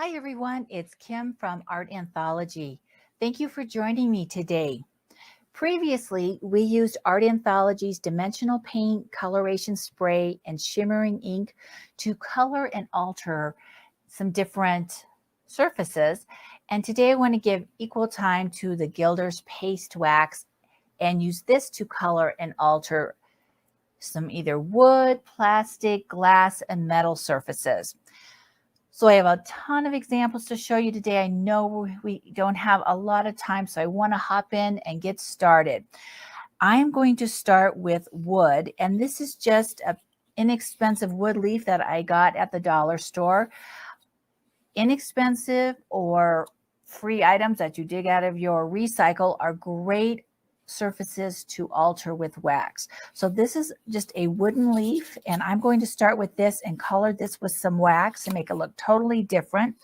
Hi everyone, it's Kim from Art Anthology. Thank you for joining me today. Previously, we used Art Anthology's dimensional paint, coloration spray, and shimmering ink to color and alter some different surfaces. And today I want to give equal time to the Gilders PasteWax and use this to color and alter some either wood, plastic, glass, and metal surfaces. So I have a ton of examples to show you today. I know we don't have a lot of time, so I want to hop in and get started. I'm going to start with wood, and this is just an inexpensive wood leaf that I got at the dollar store. Inexpensive or free items that you dig out of your recycle are great surfaces to alter with wax. So this is just a wooden leaf, and I'm going to start with this and color this with some wax and make it look totally different.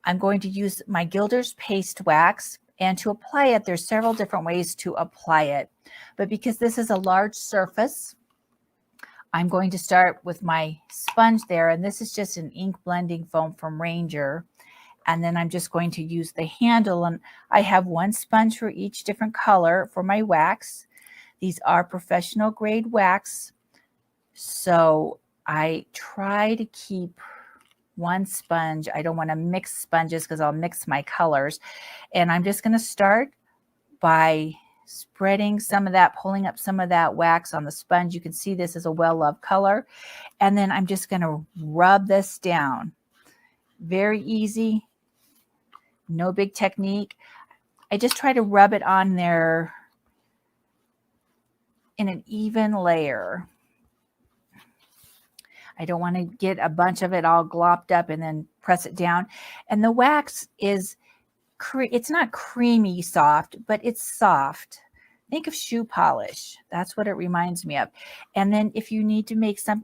I'm going to use my Gilders PasteWax, and to apply it, there's several different ways to apply it. But because this is a large surface, I'm going to start with my sponge there, and this is just an ink blending foam from Ranger. And then I'm just going to use the handle, and I have one sponge for each different color for my wax. These are professional grade wax, so I try to keep one sponge. I don't want to mix sponges because I'll mix my colors. And I'm just going to start by spreading some of that, pulling up some of that wax on the sponge. You can see this is a well-loved color. And then I'm just going to rub this down. Very easy. No big technique. I just try to rub it on there in an even layer. I don't want to get a bunch of it all glopped up and then press it down. And the wax is, it's not creamy soft, but it's soft. Think of shoe polish. That's what it reminds me of. And then if you need to make some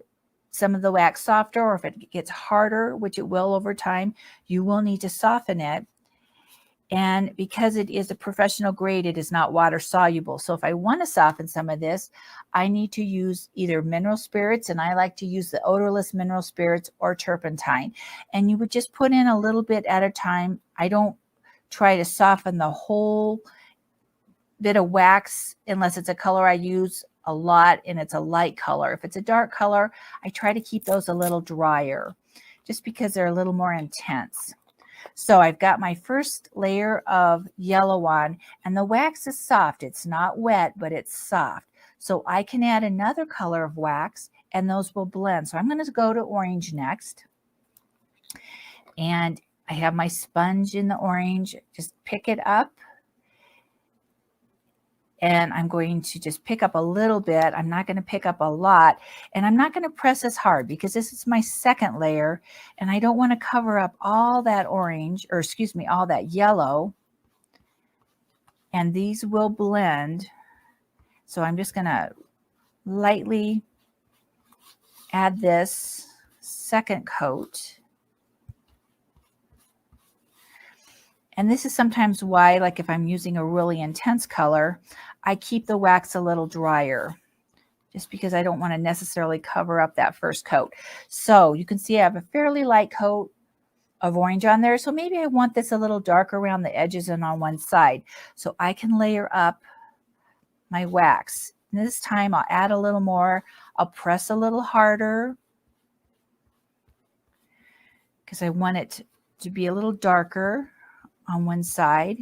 of the wax softer, or if it gets harder, which it will over time, you will need to soften it. And because it is a professional grade, it is not water soluble. So if I want to soften some of this, I need to use either mineral spirits, and I like to use the odorless mineral spirits, or turpentine. And you would just put in a little bit at a time. I don't try to soften the whole bit of wax unless it's a color I use a lot and it's a light color. If it's a dark color, I try to keep those a little drier just because they're a little more intense. So I've got my first layer of yellow on, and the wax is soft. It's not wet, but it's soft. So I can add another color of wax, and those will blend. So I'm going to go to orange next. And I have my sponge in the orange. Just pick it up. And I'm going to just pick up a little bit. I'm not going to pick up a lot. And I'm not going to press as hard because this is my second layer. And I don't want to cover up all that orange, or excuse me, all that yellow. And these will blend. So I'm just going to lightly add this second coat. And this is sometimes why, like if I'm using a really intense color, I keep the wax a little drier, just because I don't want to necessarily cover up that first coat. So you can see I have a fairly light coat of orange on there. So maybe I want this a little darker around the edges and on one side. So I can layer up my wax. And this time I'll add a little more. I'll press a little harder because I want it to be a little darker on one side.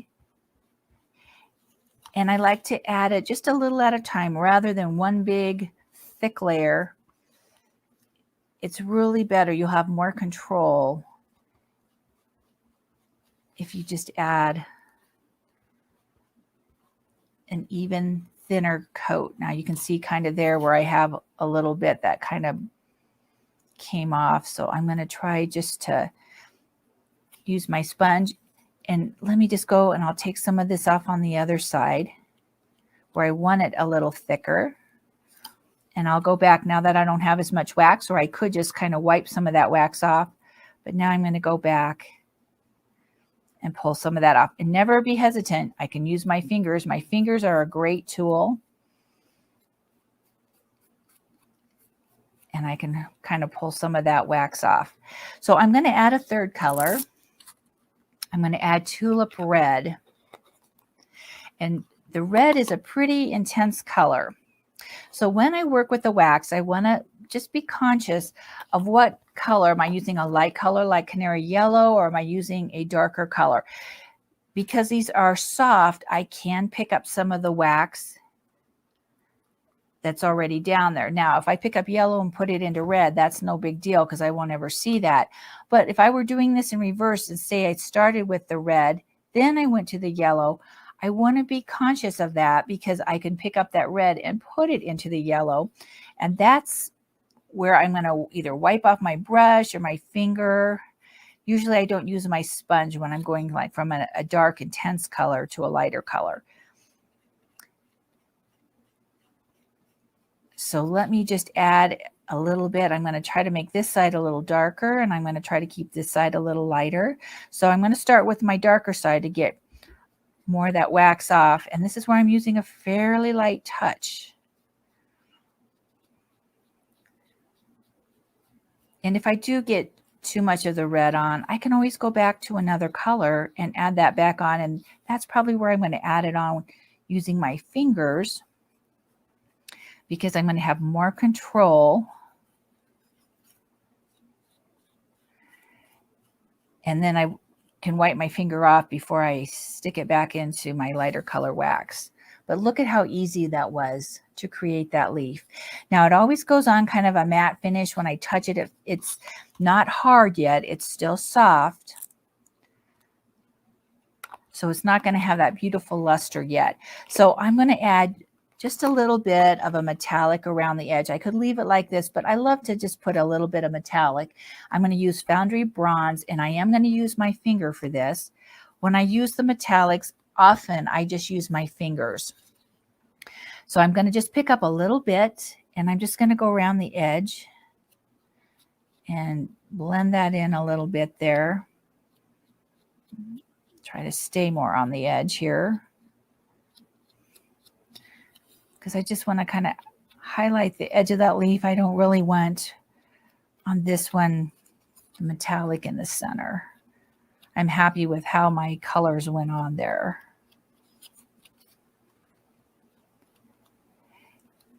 And I like to add it just a little at a time rather than one big thick layer. It's really better. You'll have more control if you just add an even thinner coat. Now you can see kind of there where I have a little bit that kind of came off. So I'm going to try just to use my sponge. And let me just go, and I'll take some of this off on the other side where I want it a little thicker. And I'll go back now that I don't have as much wax, or I could just kind of wipe some of that wax off. But now I'm going to go back and pull some of that off. And never be hesitant. I can use my fingers. My fingers are a great tool. and I can kind of pull some of that wax off. So I'm going to add a third color. I'm going to add Tulip Red. And the red is a pretty intense color. So when I work with the wax, I want to just be conscious of what color. Am I using a light color like canary yellow, or am I using a darker color? Because these are soft, I can pick up some of the wax that's already down there. Now, if I pick up yellow and put it into red, that's no big deal because I won't ever see that. But if I were doing this in reverse and say I started with the red, then I went to the yellow, I want to be conscious of that because I can pick up that red and put it into the yellow. And that's where I'm going to either wipe off my brush or my finger. Usually I don't use my sponge when I'm going like from a dark, intense color to a lighter color. So let me just add a little bit. I'm going to try to make this side a little darker, and I'm going to try to keep this side a little lighter. So I'm going to start with my darker side to get more of that wax off. And this is where I'm using a fairly light touch. And if I do get too much of the red on, I can always go back to another color and add that back on. And that's probably where I'm going to add it on using my fingers, because I'm going to have more control. And then I can wipe my finger off before I stick it back into my lighter color wax. But look at how easy that was to create that leaf. Now it always goes on kind of a matte finish. When I touch it, it's not hard yet. It's still soft. So it's not going to have that beautiful luster yet. So I'm going to add just a little bit of a metallic around the edge. I could leave it like this, but I love to just put a little bit of metallic. I'm going to use Foundry Bronze, and I am going to use my finger for this. When I use the metallics, often I just use my fingers. So I'm going to just pick up a little bit, and I'm just going to go around the edge and blend that in a little bit there. Try to stay more on the edge here, because I just want to kind of highlight the edge of that leaf. I don't really want on this one metallic in the center. I'm happy with how my colors went on there.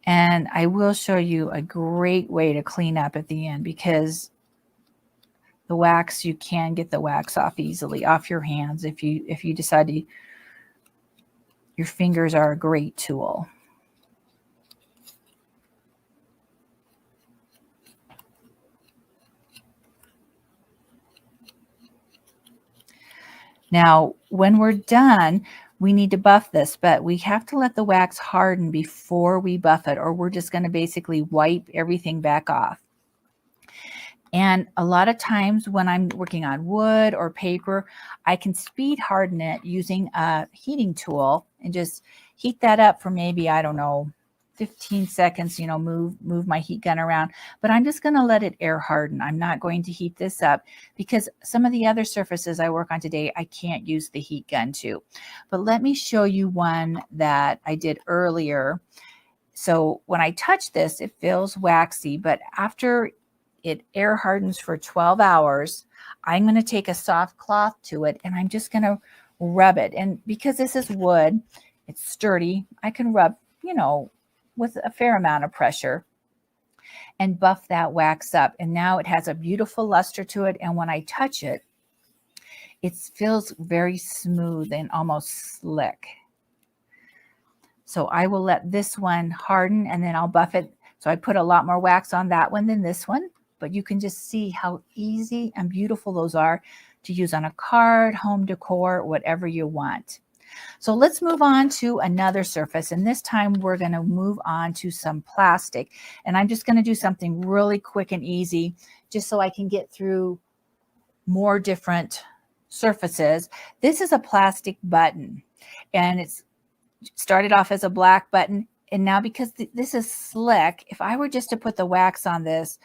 And I will show you a great way to clean up at the end, because the wax, you can get the wax off easily off your hands if you decide to. Your fingers are a great tool. Now, when we're done, we need to buff this, but we have to let the wax harden before we buff it, or we're just going to basically wipe everything back off. And a lot of times when I'm working on wood or paper, I can speed harden it using a heating tool and just heat that up for maybe, I don't know, 15 seconds, move my heat gun around. But I'm just going to let it air harden. I'm not going to heat this up, because some of the other surfaces I work on today, I can't use the heat gun to. But let me show you one that I did earlier. So when I touch this, it feels waxy, but after it air hardens for 12 hours, I'm going to take a soft cloth to it, and I'm just going to rub it. And because this is wood, it's sturdy, I can rub, with a fair amount of pressure and buff that wax up. And now it has a beautiful luster to it. And when I touch it, it feels very smooth and almost slick. So I will let this one harden, and then I'll buff it. So I put a lot more wax on that one than this one, but you can just see how easy and beautiful those are to use on a card, home decor, whatever you want. So let's move on to another surface, and this time we're going to move on to some plastic. And I'm just going to do something really quick and easy just so I can get through more different surfaces. This is a plastic button, and it's started off as a black button, and now because this is slick, if I were just to put the wax on this,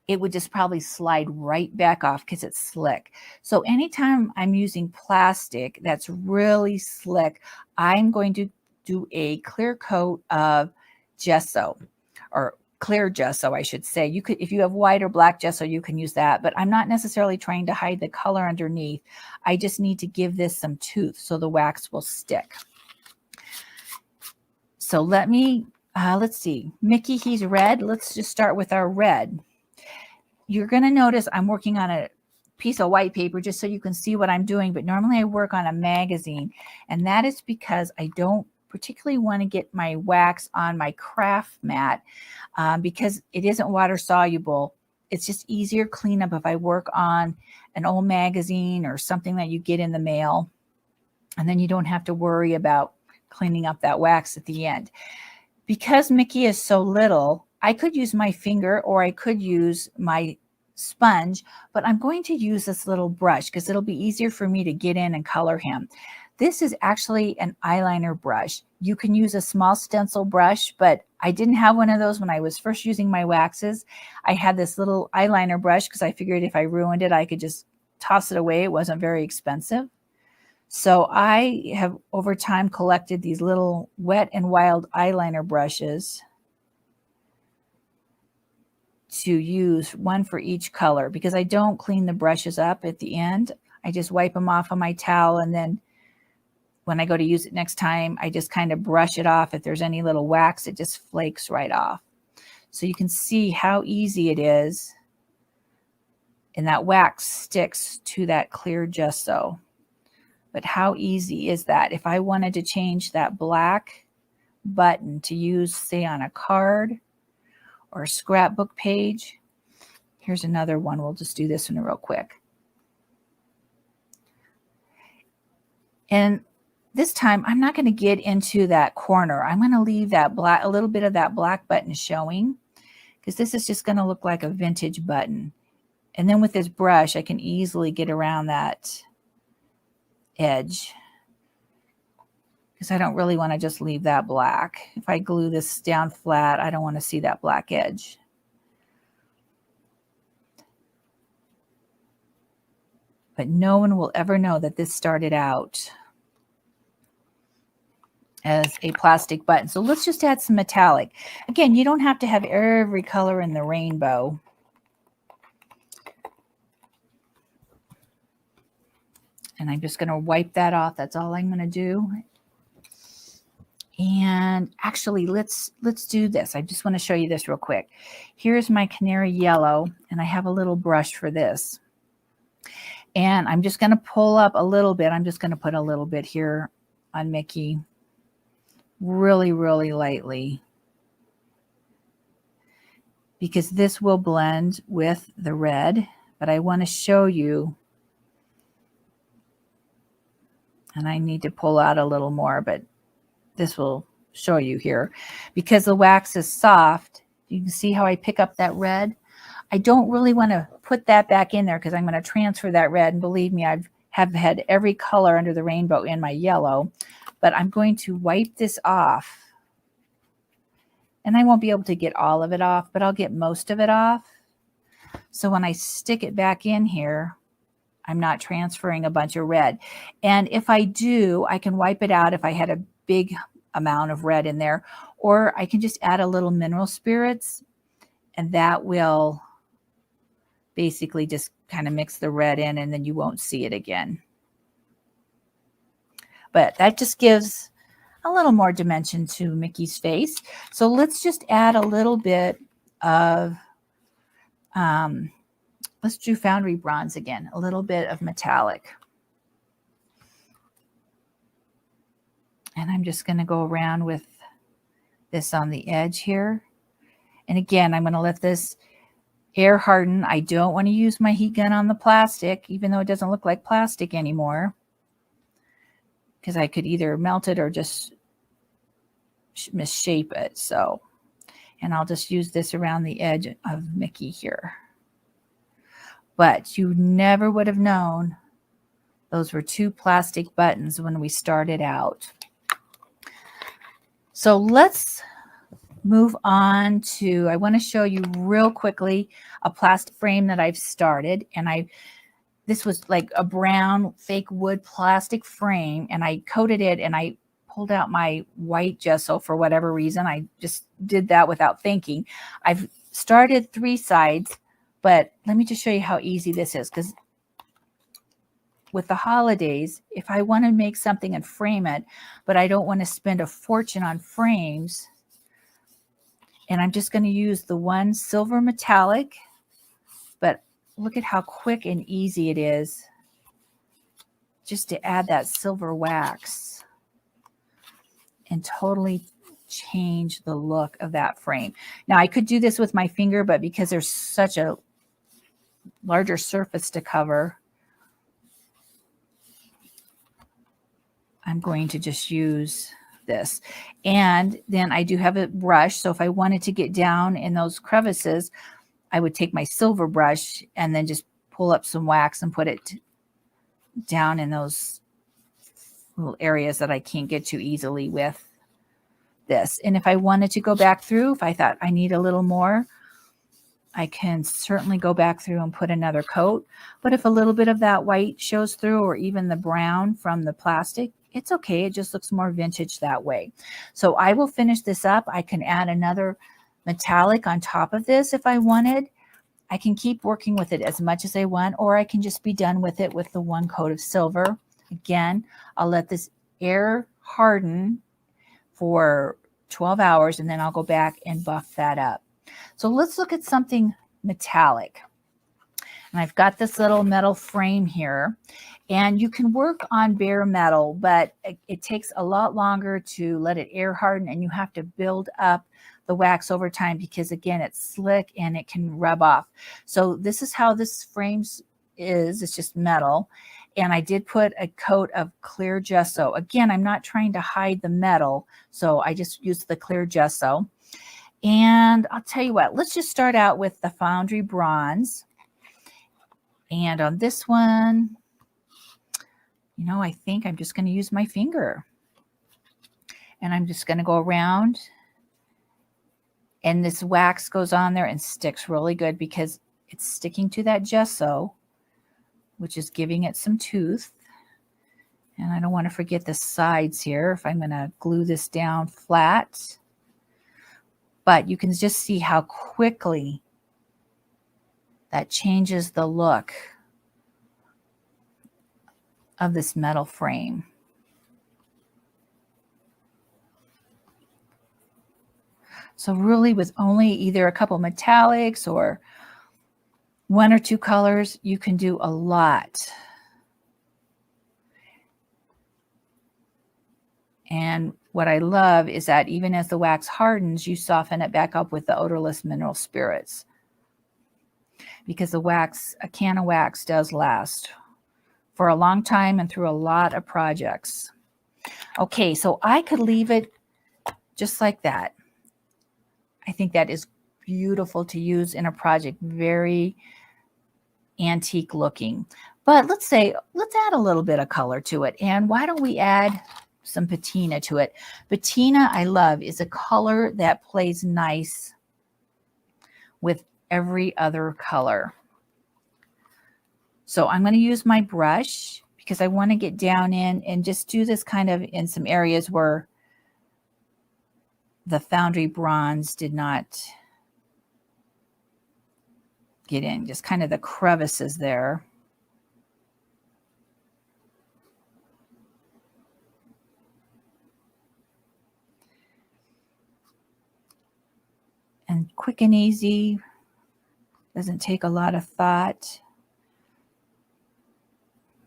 it would just probably slide right back off because it's slick. So anytime I'm using plastic that's really slick, I'm going to do a clear coat of gesso, or clear gesso, I should say. You could, if you have white or black gesso, you can use that, but I'm not necessarily trying to hide the color underneath. I just need to give this some tooth so the wax will stick. So let me, let's see, Mickey, he's red. Let's just start with our red. You're going to notice I'm working on a piece of white paper just so you can see what I'm doing, but normally I work on a magazine, and that is because I don't particularly want to get my wax on my craft mat because it isn't water soluble. It's just easier cleanup if I work on an old magazine or something that you get in the mail, and then you don't have to worry about cleaning up that wax at the end. Because Mickey is so little, I could use my finger or I could use my sponge, but I'm going to use this little brush because it'll be easier for me to get in and color him. This is actually an eyeliner brush. You can use a small stencil brush, but I didn't have one of those when I was first using my waxes. I had this little eyeliner brush because I figured if I ruined it, I could just toss it away. It wasn't very expensive. So I have over time collected these little Wet and Wild eyeliner brushes to use, one for each color, because I don't clean the brushes up at the end. I just wipe them off on my towel, and then when I go to use it next time, I just kind of brush it off. If there's any little wax, it just flakes right off. So you can see how easy it is, and that wax sticks to that clear gesso. But how easy is that? If I wanted to change that black button to use, say, on a card or a scrapbook page, here's another one. We'll just do this one real quick. And this time, I'm not going to get into that corner. I'm going to leave that black, a little bit of that black button showing, because this is just going to look like a vintage button. And then with this brush, I can easily get around that edge, because I don't really want to just leave that black. If I glue this down flat, I don't want to see that black edge. But no one will ever know that this started out as a plastic button. So let's just add some metallic. Again, you don't have to have every color in the rainbow. And I'm just going to wipe that off. That's all I'm going to do. And actually, let's do this. I just want to show you this real quick. Here's my canary yellow, and I have a little brush for this. And I'm just going to pull up a little bit. I'm just going to put a little bit here on Mickey. Really, really lightly. Because this will blend with the red. But I want to show you. And I need to pull out a little more, but this will show you here. Because the wax is soft, you can see how I pick up that red. I don't really want to put that back in there because I'm going to transfer that red. And believe me, I have had every color under the rainbow in my yellow. But I'm going to wipe this off. And I won't be able to get all of it off, but I'll get most of it off. So when I stick it back in here, I'm not transferring a bunch of red. And if I do, I can wipe it out if I had a big amount of red in there. Or I can just add a little mineral spirits, and that will basically just kind of mix the red in, and then you won't see it again. But that just gives a little more dimension to Mickey's face. So let's just add a little bit of, let's do Foundry Bronze again, a little bit of metallic. And I'm just going to go around with this on the edge here. And again, I'm going to let this air harden. I don't want to use my heat gun on the plastic, even though it doesn't look like plastic anymore, because I could either melt it or just misshape it. So, and I'll just use this around the edge of Mickey here. But you never would have known those were two plastic buttons when we started out. So let's move on to, I want to show you real quickly a plastic frame that I've started. And this was like a brown fake wood plastic frame, and I coated it and I pulled out my white gesso for whatever reason. I just did that without thinking. I've started 3 sides, but let me just show you how easy this is, because with the holidays, if I want to make something and frame it, but I don't want to spend a fortune on frames, and I'm just going to use the one silver metallic, but look at how quick and easy it is just to add that silver wax and totally change the look of that frame. Now I could do this with my finger, but because there's such a larger surface to cover, I'm going to just use this. And then I do have a brush. So if I wanted to get down in those crevices, I would take my silver brush and then just pull up some wax and put it down in those little areas that I can't get to easily with this. And if I wanted to go back through, if I thought I need a little more, I can certainly go back through and put another coat. But if a little bit of that white shows through, or even the brown from the plastic, it's okay. It just looks more vintage that way. So I will finish this up. I can add another metallic on top of this if I wanted. I can keep working with it as much as I want, or I can just be done with it with the one coat of silver. Again, I'll let this air harden for 12 hours, and then I'll go back and buff that up. So let's look at something metallic. And I've got this little metal frame here, and you can work on bare metal, but it takes a lot longer to let it air harden, and you have to build up the wax over time because, again, it's slick and it can rub off. So this is how this frame is. It's just metal. And I did put a coat of clear gesso. Again, I'm not trying to hide the metal, so I just used the clear gesso. And I'll tell you what, let's just start out with the foundry bronze. And on this one, you know, I think I'm just going to use my finger. And I'm just going to go around. And this wax goes on there and sticks really good because it's sticking to that gesso, which is giving it some tooth. And I don't want to forget the sides here if I'm going to glue this down flat. But you can just see how quickly that changes the look of this metal frame. So really, with only either a couple metallics or 1 or 2 colors, you can do a lot. And what I love is that even as the wax hardens, you soften it back up with the odorless mineral spirits. Because the wax, a can of wax does last for a long time and through a lot of projects. Okay, so I could leave it just like that. I think that is beautiful to use in a project, very antique looking. But let's add a little bit of color to it. And why don't we add some patina to it? Patina, I love, is a color that plays nice with every other color. So I'm going to use my brush because I want to get down in and just do this kind of in some areas where the foundry bronze did not get in, just kind of the crevices there. And quick and easy, doesn't take a lot of thought.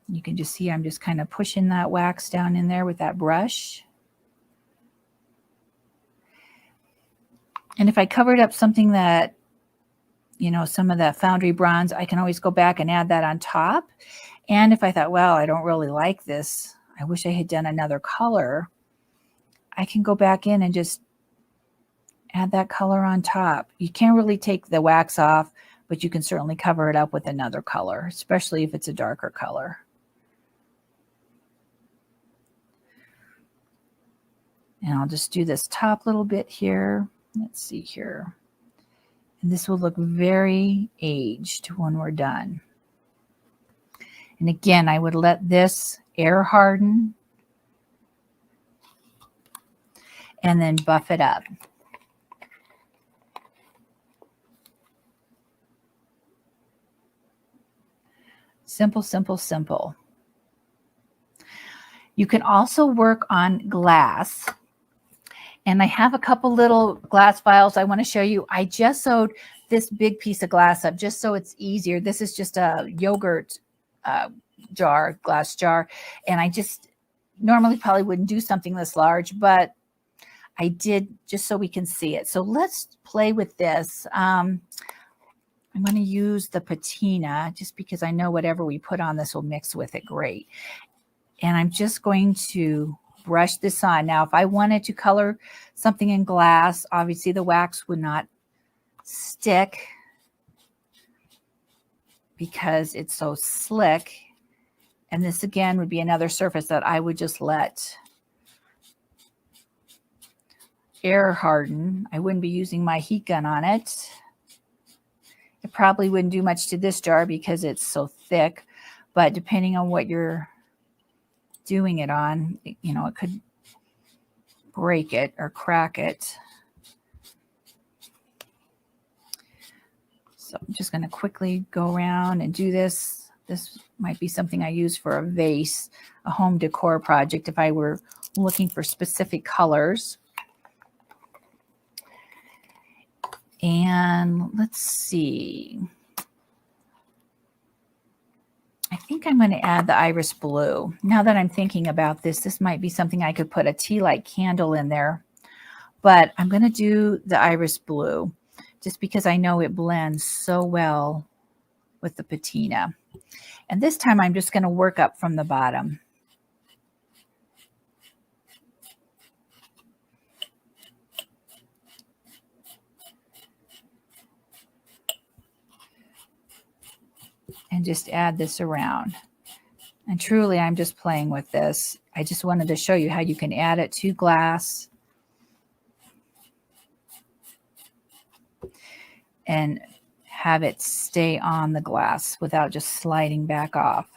You can just see I'm just kind of pushing that wax down in there with that brush. And if I covered up something that, you know, some of that foundry bronze, I can always go back and add that on top. And if I thought, well, I don't really like this, I wish I had done another color, I can go back in and just add that color on top. You can't really take the wax off, but you can certainly cover it up with another color, especially if it's a darker color. And I'll just do this top little bit here. Let's see here. And this will look very aged when we're done. And again, I would let this air harden. and then buff it up. Simple, simple, simple. You can also work on glass. And I have a couple little glass files I want to show you. I just sewed this big piece of glass up just so it's easier. This is just a yogurt jar, glass jar. And I just normally probably wouldn't do something this large, but I did just so we can see it. So let's play with this. I'm going to use the patina just because I know whatever we put on this will mix with it great. And I'm just going to brush this on. Now, if I wanted to color something in glass, obviously the wax would not stick because it's so slick. And this again would be another surface that I would just let air harden. I wouldn't be using my heat gun on it. It probably wouldn't do much to this jar because it's so thick, but depending on what you're doing it on, you know, it could break it or crack it. So I'm just going to quickly go around and do this. This might be something I use for a vase, a home decor project if I were looking for specific colors. And let's see. I think I'm going to add the iris blue. Now that I'm thinking about this, this might be something I could put a tea light candle in there. But I'm going to do the iris blue just because I know it blends so well with the patina. And this time I'm just going to work up from the bottom. And just add this around. And truly, I'm just playing with this. I just wanted to show you how you can add it to glass and have it stay on the glass without just sliding back off.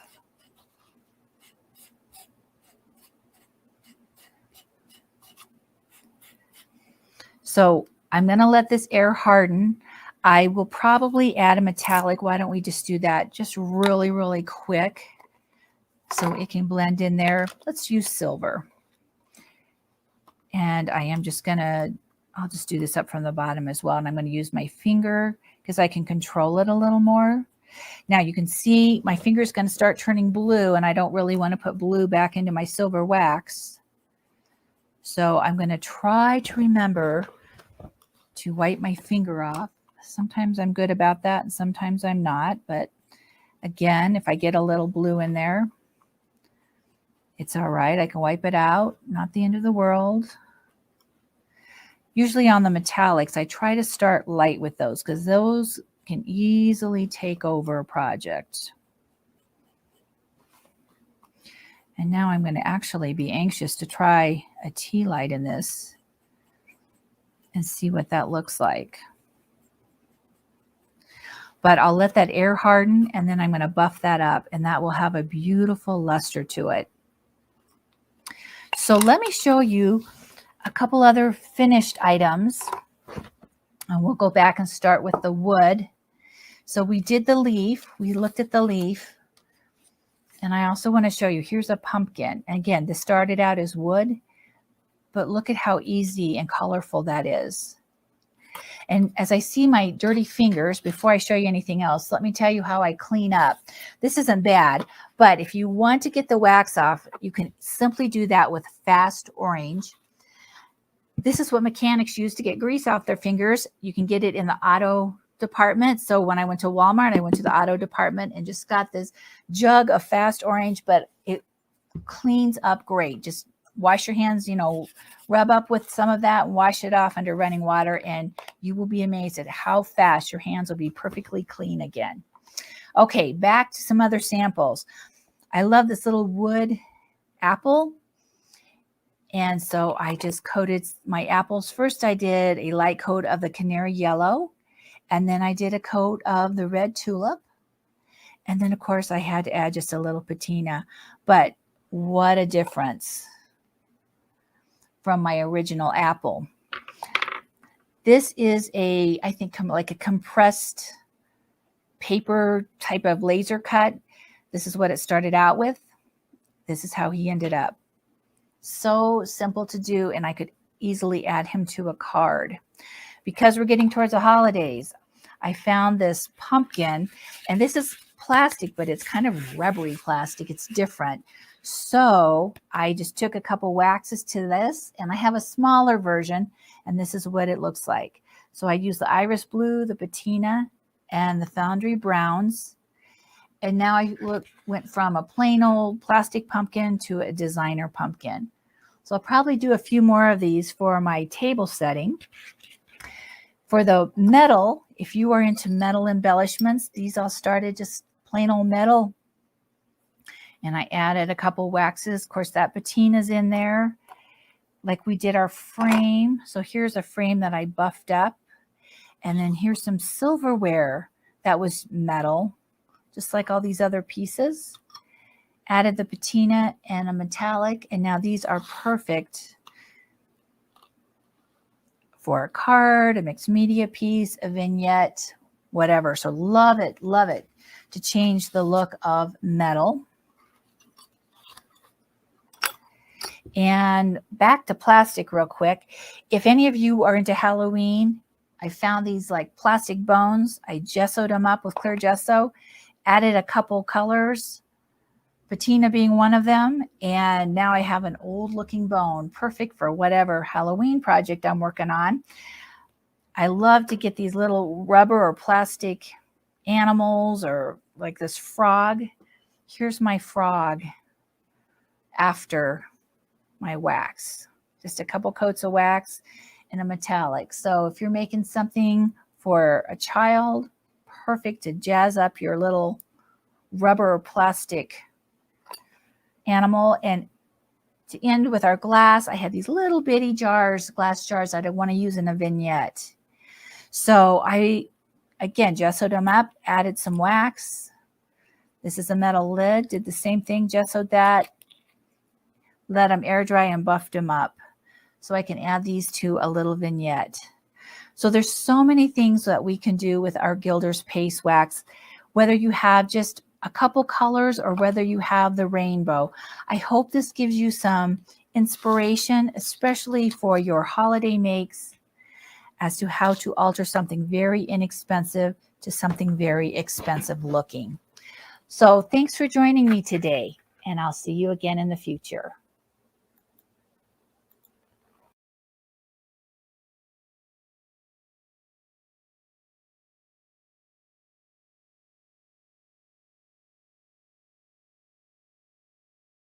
So I'm going to let this air harden. I will probably add a metallic. Why don't we just do that just really, really quick so it can blend in there. Let's use silver. And I am just going to, I'll just do this up from the bottom as well. And I'm going to use my finger because I can control it a little more. Now you can see my finger is going to start turning blue, and I don't really want to put blue back into my silver wax. So I'm going to try to remember to wipe my finger off. Sometimes I'm good about that and sometimes I'm not. But again, if I get a little blue in there, it's all right. I can wipe it out. Not the end of the world. Usually on the metallics, I try to start light with those because those can easily take over a project. And now I'm going to actually be anxious to try a tea light in this and see what that looks like. But I'll let that air harden, and then I'm going to buff that up, and that will have a beautiful luster to it. So let me show you a couple other finished items. And we'll go back and start with the wood. So we did the leaf. We looked at the leaf. And I also want to show you, here's a pumpkin. And again, this started out as wood, but look at how easy and colorful that is. And as I see my dirty fingers, before I show you anything else, let me tell you how I clean up. This isn't bad, but if you want to get the wax off, you can simply do that with Fast Orange. This is what mechanics use to get grease off their fingers. You can get it in the auto department. So when I went to Walmart, I went to the auto department and just got this jug of Fast Orange, but it cleans up great. Just wash your hands, you know, rub up with some of that and wash it off under running water, and you will be amazed at how fast your hands will be perfectly clean again. Okay, back to some other samples. I love this little wood apple. And so I just coated my apples. First, I did a light coat of the canary yellow, and then I did a coat of the red tulip. And then, of course, I had to add just a little patina. But what a difference. from my original apple. This is I think like a compressed paper type of laser cut. This is what it started out with. This is how he ended up. So simple to do, and I could easily add him to a card. Because we're getting towards the holidays, I found this pumpkin, and this is plastic, but it's kind of rubbery plastic. It's different. So I just took a couple waxes to this, and I have a smaller version, and this is what it looks like. So I used the iris blue, the patina, and the foundry browns. And now I went from a plain old plastic pumpkin to a designer pumpkin. So I'll probably do a few more of these for my table setting. For the metal, if you are into metal embellishments, these all started just plain old metal. And I added a couple waxes. Of course, that patina's in there, like we did our frame. So here's a frame that I buffed up. And then here's some silverware that was metal, just like all these other pieces. Added the patina and a metallic. And now these are perfect for a card, a mixed media piece, a vignette, whatever. So love it to change the look of metal. And back to plastic real quick. If any of you are into Halloween, I found these like plastic bones. I gessoed them up with clear gesso, added a couple colors, patina being one of them. And now I have an old looking bone, perfect for whatever Halloween project I'm working on. I love to get these little rubber or plastic animals, or like this frog. Here's my frog after my wax. Just a couple coats of wax and a metallic. So if you're making something for a child, perfect to jazz up your little rubber or plastic animal. And to end with our glass, I had these little bitty jars, glass jars that I want to use in a vignette. So I, again, gessoed them up, added some wax. This is a metal lid, did the same thing, gessoed that, let them air dry and buffed them up. So I can add these to a little vignette. So there's so many things that we can do with our Gilders PasteWax, whether you have just a couple colors or whether you have the rainbow. I hope this gives you some inspiration, especially for your holiday makes, as to how to alter something very inexpensive to something very expensive looking. So thanks for joining me today, and I'll see you again in the future.